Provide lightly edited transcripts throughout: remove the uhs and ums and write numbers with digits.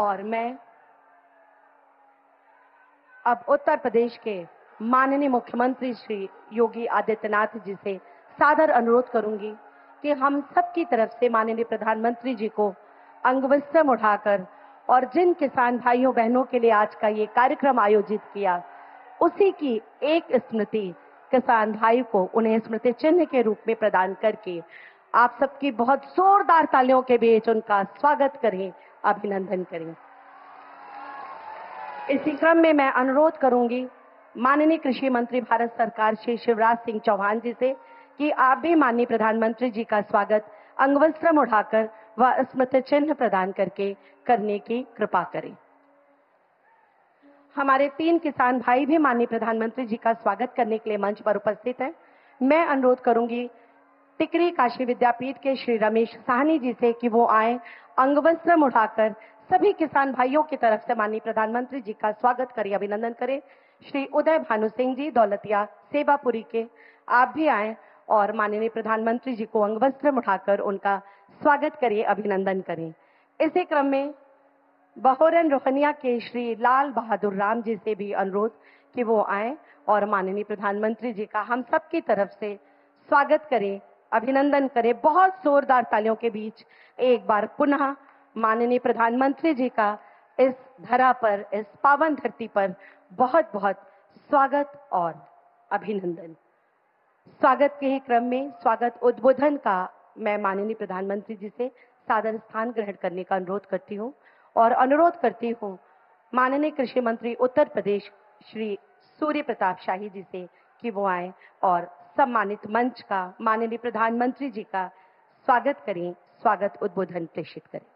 और मैं अब उत्तर प्रदेश के माननीय मुख्यमंत्री श्री योगी आदित्यनाथ जी से सादर अनुरोध करूंगी कि हम सबकी तरफ से माननीय प्रधानमंत्री जी को अंगवस्त्रम उठाकर और जिन किसान भाइयों बहनों के लिए आज का ये कार्यक्रम आयोजित किया, उसी की एक स्मृति किसान भाई को उन्हें स्मृति चिन्ह के रूप में प्रदान करके आप सबकी बहुत जोरदार तालियों के बीच उनका स्वागत करें, अभिनंदन करें। इसी क्रम में मैं अनुरोध करूंगी माननीय कृषि मंत्री भारत सरकार श्री शिवराज सिंह चौहान जी से कि आप भी माननीय प्रधानमंत्री जी का स्वागत अंगवस्त्रम उठाकर व स्मृति चिन्ह प्रदान करके करने की कृपा करें। हमारे 3 किसान भाई भी माननीय प्रधानमंत्री जी का स्वागत करने के लिए मंच पर उपस्थित हैं। मैं अनुरोध करूंगी टिकरी काशी विद्यापीठ के श्री रमेश साहनी जी से कि वो आए, अंगवस्त्रम उठाकर सभी किसान भाइयों की तरफ से माननीय प्रधानमंत्री जी का स्वागत करें, अभिनंदन करें। श्री उदय भानु सिंह जी दौलतिया सेवापुरी के, आप भी आए और माननीय प्रधानमंत्री जी को अंगवस्त्रम उठाकर उनका स्वागत करिए, अभिनंदन करें। इसी क्रम में बहोरन रोहनिया के श्री लाल बहादुर राम जी से भी अनुरोध कि वो आए और माननीय प्रधानमंत्री जी का हम सबकी तरफ से स्वागत करें, अभिनंदन करें। बहुत जोरदार तालियों के बीच एक बार पुनः माननीय प्रधानमंत्री जी का इस धरा पर, इस पावन धरती पर बहुत बहुत स्वागत और अभिनंदन। स्वागत के ही क्रम में स्वागत उद्बोधन का मैं माननीय प्रधानमंत्री जी से सादर स्थान ग्रहण करने का अनुरोध करती हूं और अनुरोध करती हूं माननीय कृषि मंत्री उत्तर प्रदेश श्री सूर्य प्रताप शाही जी से कि वो आए और सम्मानित मंच का माननीय प्रधानमंत्री जी का स्वागत करें, स्वागत उद्बोधन प्रेषित करें।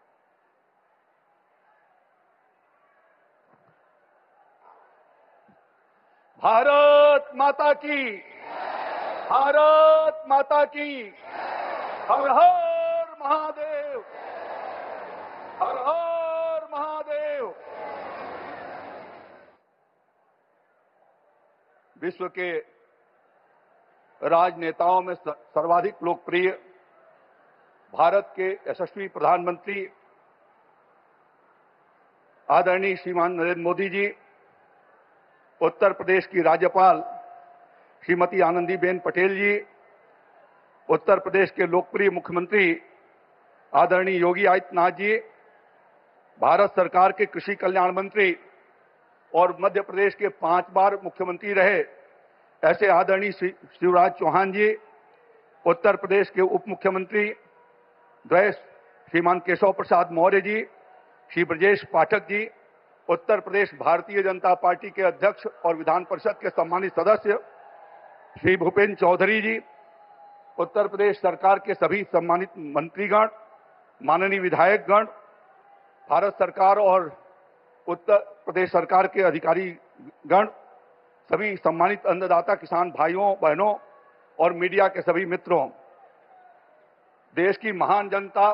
भारत माता की, भारत माता की, हर हर महादेव, हर हर महादेव। विश्व के राजनेताओं में सर्वाधिक लोकप्रिय भारत के यशस्वी प्रधानमंत्री आदरणीय श्रीमान नरेंद्र मोदी जी, उत्तर प्रदेश की राज्यपाल श्रीमती आनंदीबेन पटेल जी, उत्तर प्रदेश के लोकप्रिय मुख्यमंत्री आदरणीय योगी आदित्यनाथ जी, भारत सरकार के कृषि कल्याण मंत्री और मध्य प्रदेश के 5 बार मुख्यमंत्री रहे ऐसे आदरणीय शिवराज चौहान जी, उत्तर प्रदेश के उप मुख्यमंत्री द्वय श्रीमान केशव प्रसाद मौर्य जी, श्री ब्रजेश पाठक जी, उत्तर प्रदेश भारतीय जनता पार्टी के अध्यक्ष और विधान परिषद के सम्मानित सदस्य श्री भूपेन्द्र चौधरी जी, उत्तर प्रदेश सरकार के सभी सम्मानित मंत्रीगण, माननीय विधायकगण, भारत सरकार और उत्तर प्रदेश सरकार के अधिकारी गण, सभी सम्मानित अन्नदाता किसान भाइयों बहनों और मीडिया के सभी मित्रों, देश की महान जनता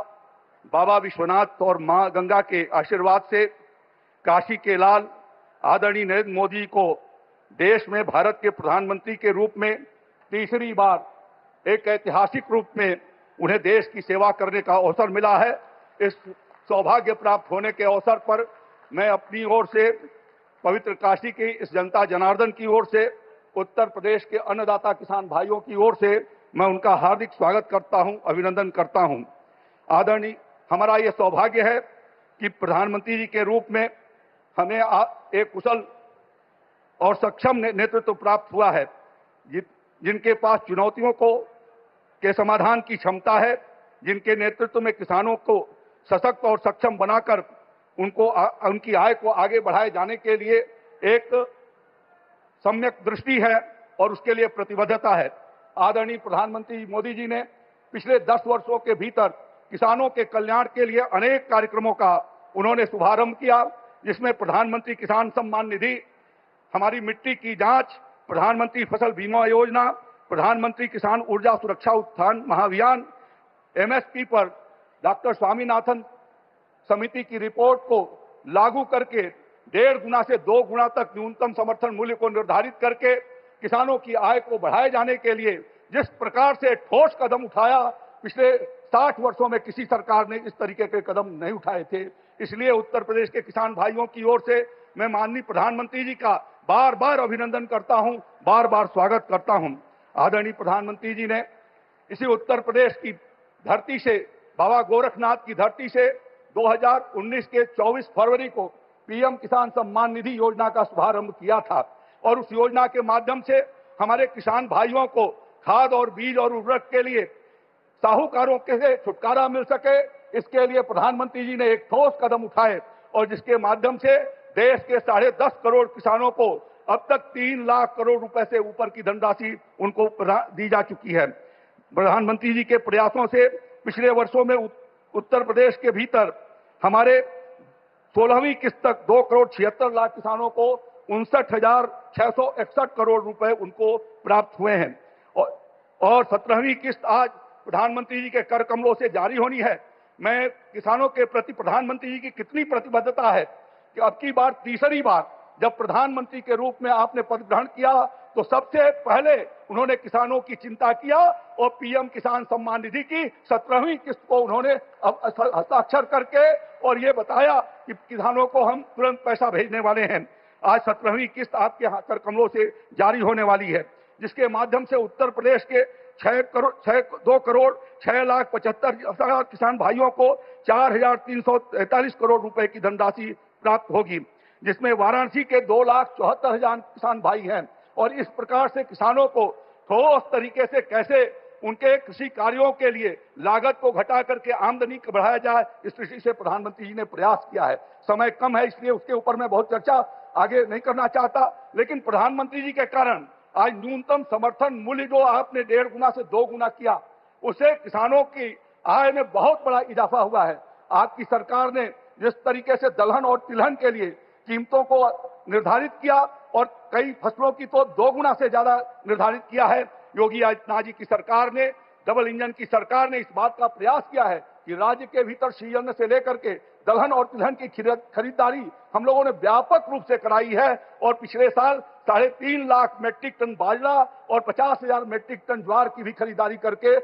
बाबा विश्वनाथ और मां गंगा के आशीर्वाद से काशी के लाल आदरणीय नरेंद्र मोदी को देश में भारत के प्रधानमंत्री के रूप में तीसरी बार एक ऐतिहासिक रूप में उन्हें देश की सेवा करने का अवसर मिला है। इस सौभाग्य प्राप्त होने के अवसर पर मैं अपनी ओर से, पवित्र काशी की इस जनता जनार्दन की ओर से, उत्तर प्रदेश के अन्नदाता किसान भाइयों की ओर से मैं उनका हार्दिक स्वागत करता हूं, अभिनंदन करता हूं। आदरणीय, हमारा यह सौभाग्य है कि प्रधानमंत्री जी के रूप में हमें एक कुशल और सक्षम नेतृत्व प्राप्त हुआ है, जिनके पास चुनौतियों के समाधान की क्षमता है, जिनके नेतृत्व में किसानों को सशक्त और सक्षम बनाकर उनकी आय को आगे बढ़ाए जाने के लिए एक सम्यक दृष्टि है और उसके लिए प्रतिबद्धता है। आदरणीय प्रधानमंत्री मोदी जी ने पिछले 10 वर्षों के भीतर किसानों के कल्याण के लिए अनेक कार्यक्रमों का उन्होंने शुभारंभ किया, जिसमें प्रधानमंत्री किसान सम्मान निधि, हमारी मिट्टी की जांच, प्रधानमंत्री फसल बीमा योजना, प्रधानमंत्री किसान ऊर्जा सुरक्षा उत्थान महाअभियान, एमएसपी पर डॉक्टर स्वामीनाथन समिति की रिपोर्ट को लागू करके 1.5 गुना से 2 गुना तक न्यूनतम समर्थन मूल्य को निर्धारित करके किसानों की आय को बढ़ाए जाने के लिए जिस प्रकार से ठोस कदम उठाया, पिछले 60 वर्षों में किसी सरकार ने इस तरीके के कदम नहीं उठाए थे। इसलिए उत्तर प्रदेश के किसान भाइयों की ओर से मैं माननीय प्रधानमंत्री जी का बार बार अभिनंदन करता हूं, बार बार स्वागत करता हूं। आदरणीय प्रधानमंत्री जी ने इसी उत्तर प्रदेश की धरती से, बाबा गोरखनाथ की धरती से 2019 के 24 फरवरी को पीएम किसान सम्मान निधि योजना का शुभारंभ किया था और उस योजना के माध्यम से हमारे किसान भाइयों को खाद और बीज और उर्वरक के लिए साहूकारों के से छुटकारा मिल सके, इसके लिए प्रधानमंत्री जी ने एक ठोस कदम उठाए और जिसके माध्यम से देश के 10.5 करोड़ किसानों को अब तक 3 लाख करोड़ रुपए से ऊपर की धनराशि उनको दी जा चुकी है। प्रधानमंत्री जी के प्रयासों से पिछले वर्षों में उत्तर प्रदेश के भीतर हमारे 16वीं किस्त तक 2 करोड़ 76 लाख किसानों को 59,661 करोड़ रुपए उनको प्राप्त हुए हैं और 17वीं किस्त आज प्रधानमंत्री जी के कर कमलों से जारी होनी है। मैं किसानों के प्रति प्रधानमंत्री जी की कितनी प्रतिबद्धता है कि अब की बार तीसरी बार जब प्रधानमंत्री के रूप में आपने पद ग्रहण किया तो सबसे पहले उन्होंने किसानों की चिंता किया और पीएम किसान सम्मान निधि की 17वीं किस्त को उन्होंने हस्ताक्षर करके और ये बताया कि किसानों को हम तुरंत पैसा भेजने वाले हैं। आज 17वीं किस्त आपके कर कमलों से जारी होने वाली है, जिसके माध्यम से उत्तर प्रदेश के 2 करोड़ 6,75,000 किसान भाइयों को 4,343 करोड़ रुपए की धनराशि प्राप्त होगी, जिसमें वाराणसी के 2,74,000 किसान भाई हैं। और इस प्रकार से किसानों को ठोस तरीके से कैसे उनके कृषि कार्यों के लिए लागत को घटा करके आमदनी को बढ़ाया जाए, इस दृष्टि से प्रधानमंत्री जी ने प्रयास किया है। समय कम है इसलिए उसके ऊपर मैं बहुत चर्चा आगे नहीं करना चाहता, लेकिन प्रधानमंत्री जी के कारण आज न्यूनतम समर्थन मूल्य जो आपने 1.5 गुना से 2 गुना किया, उससे किसानों की आय में बहुत बड़ा इजाफा हुआ है। आपकी सरकार ने जिस तरीके से दलहन और तिलहन के लिए कीमतों को निर्धारित किया और कई फसलों की तो 2 गुना से ज्यादा निर्धारित किया है। योगी आदित्यनाथ जी की सरकार ने, डबल इंजन की सरकार ने इस बात का प्रयास किया है कि राज्य के भीतर श्रीअन्न से लेकर के दलहन और तिलहन की खरीदारी हम लोगों ने व्यापक रूप से कराई है और पिछले साल 3.5 लाख मेट्रिक टन बाजरा और 50,000 मेट्रिक टन ज्वार की भी खरीदारी करके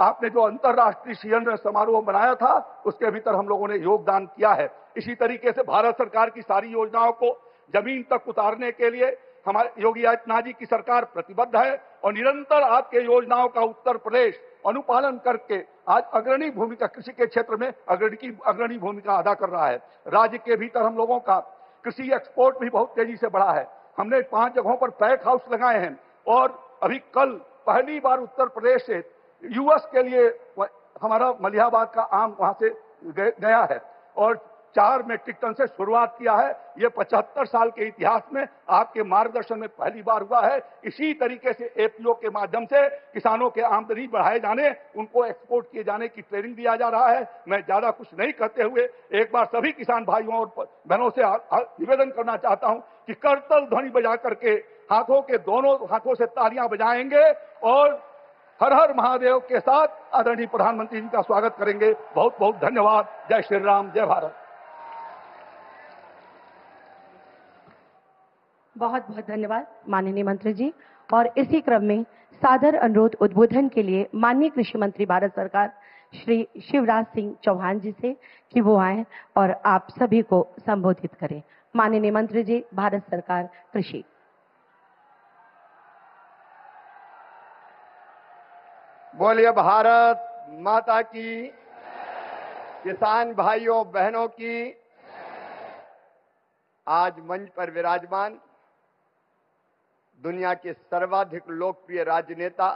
आपने जो अंतर्राष्ट्रीय श्रीअन्न समारोह बनाया था उसके भीतर हम लोगों ने योगदान किया है। इसी तरीके से भारत सरकार की सारी योजनाओं को जमीन तक उतारने के लिए हमारे योगी आदित्यनाथ जी की सरकार प्रतिबद्ध है और निरंतर आपके योजनाओं का उत्तर प्रदेश अनुपालन करके आज अग्रणी भूमिका कृषि के क्षेत्र में अग्रणी भूमिका अदा कर रहा है। राज्य के भीतर हम लोगों का कृषि एक्सपोर्ट भी बहुत तेजी से बढ़ा है। हमने 5 जगहों पर पैक हाउस लगाए हैं और अभी कल पहली बार उत्तर प्रदेश से यूएस के लिए हमारा मलिहाबाद का आम वहां से गया है और 4 मेट्रिक टन से शुरुआत किया है। ये 75 साल के इतिहास में आपके मार्गदर्शन में पहली बार हुआ है। इसी तरीके से एपीओ के माध्यम से किसानों के आमदनी बढ़ाए जाने, उनको एक्सपोर्ट किए जाने की ट्रेनिंग दिया जा रहा है। मैं ज्यादा कुछ नहीं करते हुए एक बार सभी किसान भाइयों और बहनों से निवेदन करना चाहता हूं कि करतल ध्वनि बजा करके हाथों के दोनों हाथों से तालियां बजाएंगे और हर हर महादेव के साथ आदरणीय प्रधानमंत्री जी का स्वागत करेंगे। बहुत बहुत धन्यवाद। जय श्री राम, जय भारत। बहुत बहुत धन्यवाद माननीय मंत्री जी। और इसी क्रम में सादर अनुरोध उद्बोधन के लिए माननीय कृषि मंत्री भारत सरकार श्री शिवराज सिंह चौहान जी से कि वो आए और आप सभी को संबोधित करें। माननीय मंत्री जी, भारत सरकार कृषि। बोलिए भारत माता की, किसान भाइयों बहनों की। आज मंच पर विराजमान दुनिया के सर्वाधिक लोकप्रिय राजनेता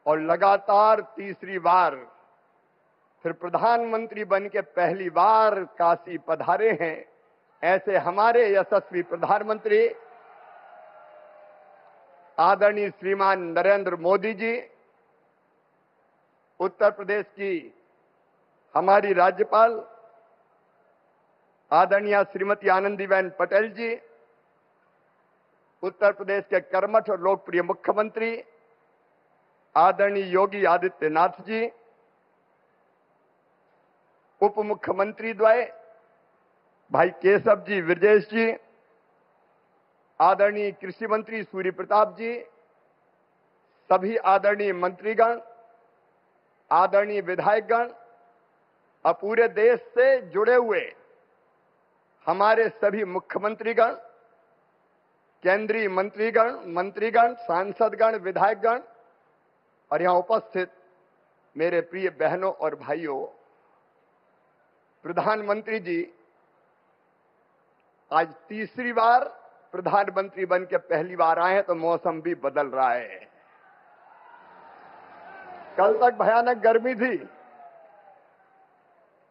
और लगातार तीसरी बार फिर प्रधानमंत्री बन के पहली बार काशी पधारे हैं, ऐसे हमारे यशस्वी प्रधानमंत्री आदरणीय श्रीमान नरेंद्र मोदी जी, उत्तर प्रदेश की हमारी राज्यपाल आदरणीय श्रीमती आनंदीबेन पटेल जी, उत्तर प्रदेश के कर्मठ और लोकप्रिय मुख्यमंत्री आदरणीय योगी आदित्यनाथ जी, उप मुख्यमंत्री द्वय भाई केशव जी विरजेश जी, आदरणीय कृषि मंत्री सूर्य प्रताप जी, सभी आदरणीय मंत्रीगण, आदरणीय विधायकगण, अब पूरे देश से जुड़े हुए हमारे सभी मुख्यमंत्रीगण, केंद्रीय मंत्रीगण, सांसदगण, विधायकगण और यहां उपस्थित मेरे प्रिय बहनों और भाइयों, प्रधानमंत्री जी आज तीसरी बार प्रधानमंत्री बन के पहली बार आए हैं, तो मौसम भी बदल रहा है। कल तक भयानक गर्मी थी,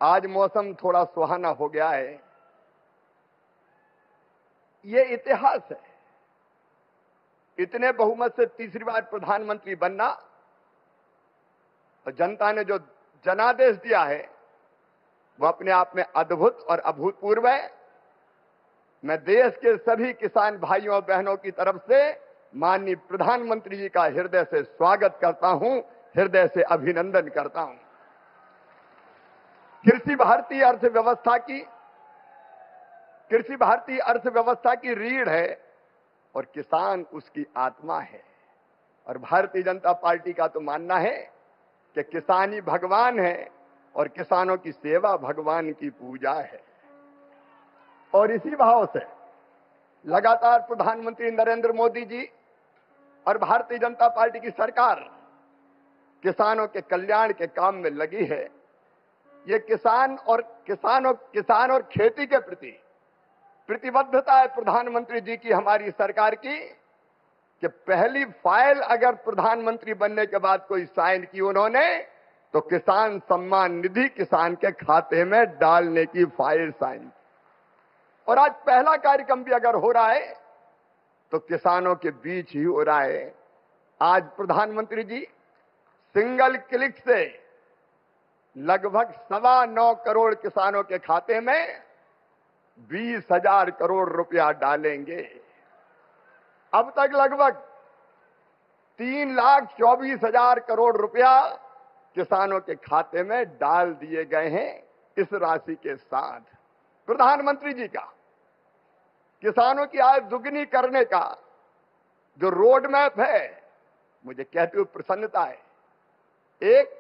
आज मौसम थोड़ा सुहाना हो गया है। ये इतिहास है, इतने बहुमत से तीसरी बार प्रधानमंत्री बनना, और जनता ने जो जनादेश दिया है वो अपने आप में अद्भुत और अभूतपूर्व है। मैं देश के सभी किसान भाइयों और बहनों की तरफ से माननीय प्रधानमंत्री जी का हृदय से स्वागत करता हूं, हृदय से अभिनंदन करता हूं। कृषि भारतीय अर्थव्यवस्था की रीढ़ है और किसान उसकी आत्मा है। और भारतीय जनता पार्टी का तो मानना है कि किसान ही भगवान है और किसानों की सेवा भगवान की पूजा है। और इसी भाव से लगातार प्रधानमंत्री नरेंद्र मोदी जी और भारतीय जनता पार्टी की सरकार किसानों के कल्याण के काम में लगी है। ये किसान और खेती के प्रति प्रतिबद्धता है प्रधानमंत्री जी की, हमारी सरकार की, कि पहली फाइल अगर प्रधानमंत्री बनने के बाद कोई साइन की उन्होंने, तो किसान सम्मान निधि किसान के खाते में डालने की फाइल साइन। और आज पहला कार्यक्रम भी अगर हो रहा है तो किसानों के बीच ही हो रहा है। आज प्रधानमंत्री जी सिंगल क्लिक से लगभग 9.25 करोड़ किसानों के खाते में 20,000 करोड़ रुपया डालेंगे। अब तक लगभग 3,24,000 करोड़ रुपया किसानों के खाते में डाल दिए गए हैं। इस राशि के साथ प्रधानमंत्री जी का किसानों की आय दुगनी करने का जो रोड मैप है, मुझे कहते हुए प्रसन्नता है। एक,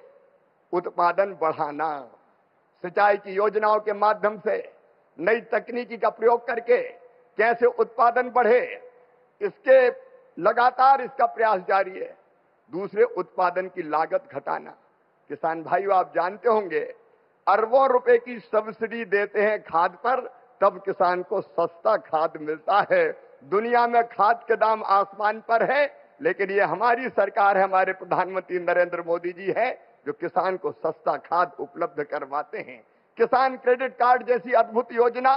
उत्पादन बढ़ाना, सिंचाई की योजनाओं के माध्यम से नई तकनीकी का प्रयोग करके कैसे उत्पादन बढ़े, इसके लगातार इसका प्रयास जारी है। दूसरे, उत्पादन की लागत घटाना। किसान भाइयों, आप जानते होंगे अरबों रुपए की सब्सिडी देते हैं खाद पर, तब किसान को सस्ता खाद मिलता है। दुनिया में खाद के दाम आसमान पर है, लेकिन ये हमारी सरकार है, हमारे प्रधानमंत्री नरेंद्र मोदी जी है जो किसान को सस्ता खाद उपलब्ध करवाते हैं। किसान क्रेडिट कार्ड जैसी अद्भुत योजना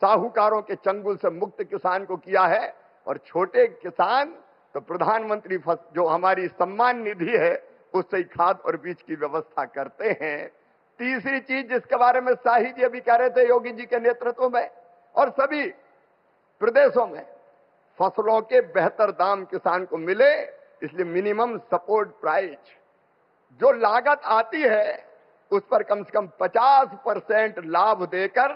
साहूकारों के चंगुल से मुक्त किसान को किया है। और छोटे किसान तो प्रधानमंत्री जो हमारी सम्मान निधि है उससे ही खाद और बीज की व्यवस्था करते हैं। तीसरी चीज जिसके बारे में शाही जी अभी कह रहे थे, योगी जी के नेतृत्व में और सभी प्रदेशों में फसलों के बेहतर दाम किसान को मिले, इसलिए मिनिमम सपोर्ट प्राइस, जो लागत आती है उस पर कम से कम 50% लाभ देकर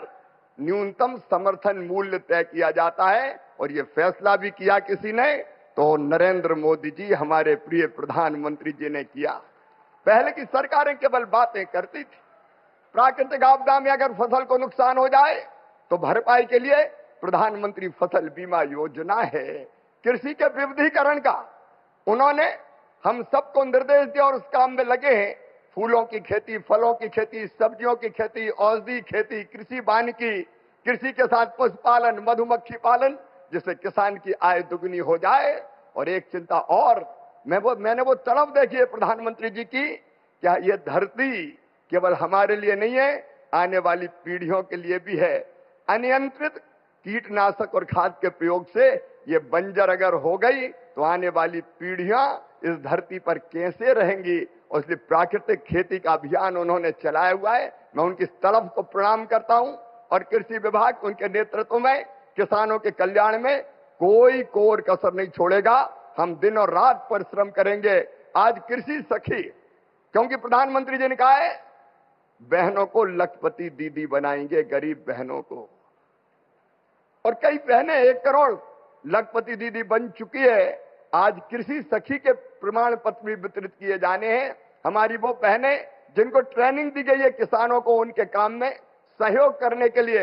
न्यूनतम समर्थन मूल्य तय किया जाता है। और ये फैसला भी किया किसी ने, तो नरेंद्र मोदी जी हमारे प्रिय प्रधानमंत्री जी ने किया। पहले की सरकारें केवल बातें करती थी। प्राकृतिक आपदा में अगर फसल को नुकसान हो जाए तो भरपाई के लिए प्रधानमंत्री फसल बीमा योजना है। कृषि के विविधीकरण का उन्होंने हम सबको निर्देश दिया और उस काम में लगे हैं। फूलों की खेती, फलों की खेती, सब्जियों की खेती, औषधि खेती, कृषि वानिकी, कृषि के साथ पशुपालन, मधुमक्खी पालन, जिससे किसान की आय दुगनी हो जाए। और एक चिंता और, मैंने वो तड़प देखी है प्रधानमंत्री जी की, क्या ये धरती केवल हमारे लिए नहीं है, आने वाली पीढ़ियों के लिए भी है। अनियंत्रित कीटनाशक और खाद के प्रयोग से ये बंजर अगर हो गई तो आने वाली पीढ़ियां इस धरती पर कैसे रहेंगी। और इसलिए प्राकृतिक खेती का अभियान उन्होंने चलाया हुआ है। मैं उनकी तड़प को प्रणाम करता हूं। और कृषि विभाग उनके नेतृत्व में किसानों के कल्याण में कोई कोर कसर नहीं छोड़ेगा। हम दिन और रात परिश्रम करेंगे। आज कृषि सखी, क्योंकि प्रधानमंत्री जी ने कहा है बहनों को लखपति दीदी बनाएंगे, गरीब बहनों को। और कई बहनें 1 करोड़ लखपति दीदी बन चुकी है। आज कृषि सखी के प्रमाण पत्र भी वितरित किए जाने हैं। हमारी वो बहनें जिनको ट्रेनिंग दी गई है किसानों को उनके काम में सहयोग करने के लिए,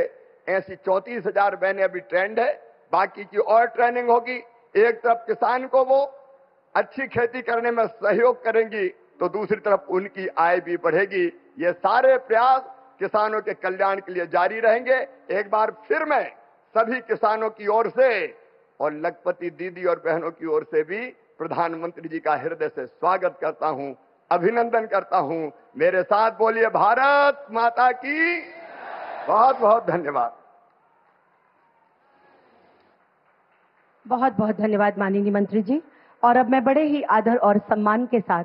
ऐसी 34,000 बहनें अभी ट्रेंड है, बाकी की और ट्रेनिंग होगी। एक तरफ किसान को वो अच्छी खेती करने में सहयोग करेंगी तो दूसरी तरफ उनकी आय भी बढ़ेगी। ये सारे प्रयास किसानों के कल्याण के लिए जारी रहेंगे। एक बार फिर मैं सभी किसानों की ओर से और लखपति दीदी और बहनों की ओर से भी प्रधानमंत्री जी का हृदय से स्वागत करता हूं, अभिनंदन करता हूं। मेरे साथ बोलिए भारत माता की। बहुत बहुत धन्यवाद। बहुत बहुत धन्यवाद माननीय मंत्री जी। और अब मैं बड़े ही आदर और सम्मान के साथ